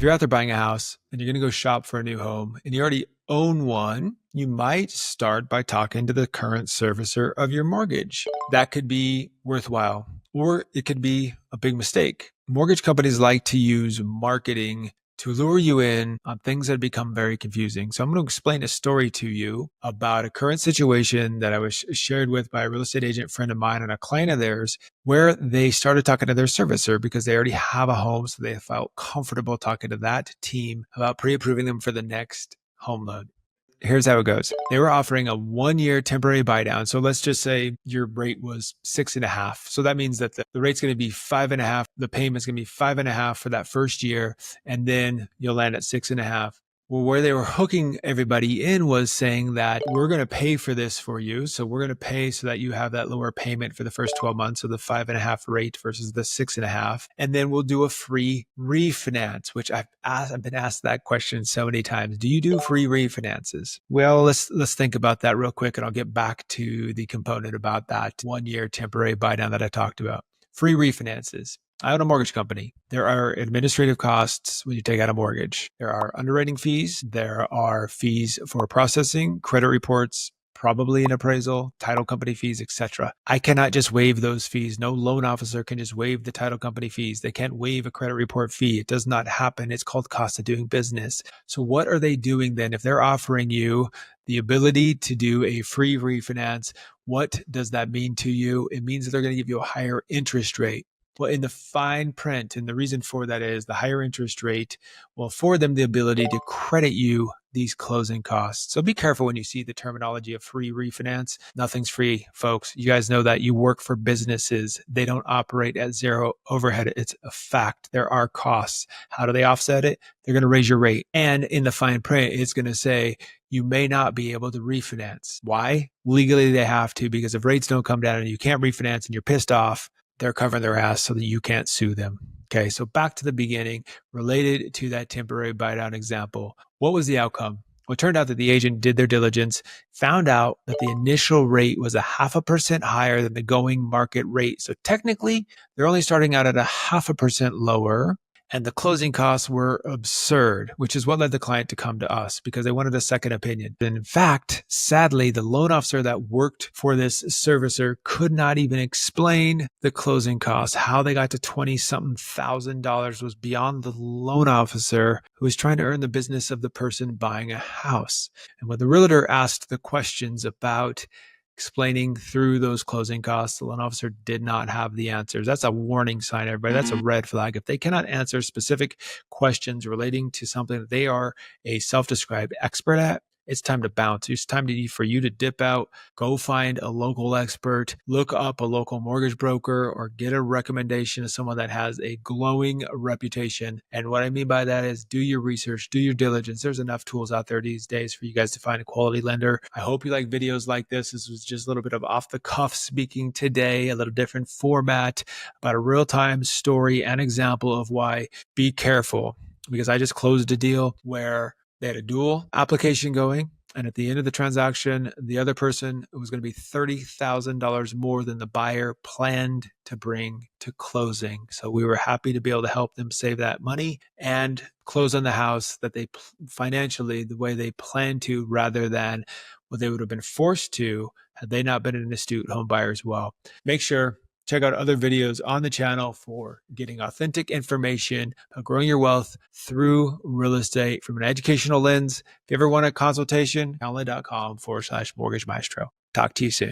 If you're out there buying a house and you're going to go shop for a new home and you already own one, you might start by talking to the current servicer of your mortgage. That could be worthwhile, or it could be a big mistake. Mortgage companies like to use marketing to lure you in on things that become very confusing. So I'm going to explain a story to you about a current situation that I was shared with by a real estate agent friend of mine and a client of theirs, where they started talking to their servicer because they already have a home. So they felt comfortable talking to that team about pre-approving them for the next home loan. Here's how it goes. They were offering a 1-year temporary buy down. So let's just say your rate was 6.5. So that means that the rate's going to be 5.5. The payment's going to be 5.5 for that first year. And then you'll land at 6.5. Well, where they were hooking everybody in was saying that we're going to pay for this for you. So we're going to pay so that you have that lower payment for the first 12 months. So the 5.5 rate versus the 6.5. And then we'll do a free refinance, which I've been asked that question so many times. Do you do free refinances? Well, let's think about that real quick, and I'll get back to the component about that 1-year temporary buy down that I talked about. Free refinances. I own a mortgage company. There are administrative costs when you take out a mortgage. There are underwriting fees. There are fees for processing, credit reports, probably an appraisal, title company fees, etc. I cannot just waive those fees. No loan officer can just waive the title company fees. They can't waive a credit report fee. It does not happen. It's called cost of doing business. So what are they doing then? If they're offering you the ability to do a free refinance, what does that mean to you? It means that they're going to give you a higher interest rate. Well, in the fine print, and the reason for that is the higher interest rate will afford them the ability to credit you these closing costs. So be careful when you see the terminology of free refinance. Nothing's free, folks. You guys know that. You work for businesses. They don't operate at zero overhead. It's a fact. There are costs. How do they offset it? They're going to raise your rate. And in the fine print, it's going to say you may not be able to refinance. Why? Legally, they have to, because if rates don't come down and you can't refinance and you're pissed off, they're covering their ass so that you can't sue them. Okay, so back to the beginning, related to that temporary buy down example. What was the outcome? Well, it turned out that the agent did their diligence, found out that the initial rate was 0.5% higher than the going market rate. So technically, they're only starting out at 0.5% lower. And the closing costs were absurd, which is what led the client to come to us because they wanted a second opinion. And in fact, sadly, the loan officer that worked for this servicer could not even explain the closing costs. How they got to $20-something thousand was beyond the loan officer who was trying to earn the business of the person buying a house. And when the realtor asked the questions about explaining through those closing costs, the loan officer did not have the answers. That's a warning sign, everybody. That's a red flag. If they cannot answer specific questions relating to something that they are a self-described expert at, it's time to bounce. It's time for you to dip out, go find a local expert, look up a local mortgage broker, or get a recommendation of someone that has a glowing reputation. And what I mean by that is do your research, do your diligence. There's enough tools out there these days for you guys to find a quality lender. I hope you like videos like this. This was just a little bit of off the cuff speaking today, a little different format about a real-time story and example of why be careful, because I just closed a deal where they had a dual application going. And at the end of the transaction, the other person was going to be $30,000 more than the buyer planned to bring to closing. So we were happy to be able to help them save that money and close on the house that they financially, the way they planned to, rather than what they would have been forced to had they not been an astute home buyer as well. Make sure check out other videos on the channel for getting authentic information about growing your wealth through real estate from an educational lens. If you ever want a consultation, download.com/mortgage maestro. Talk to you soon.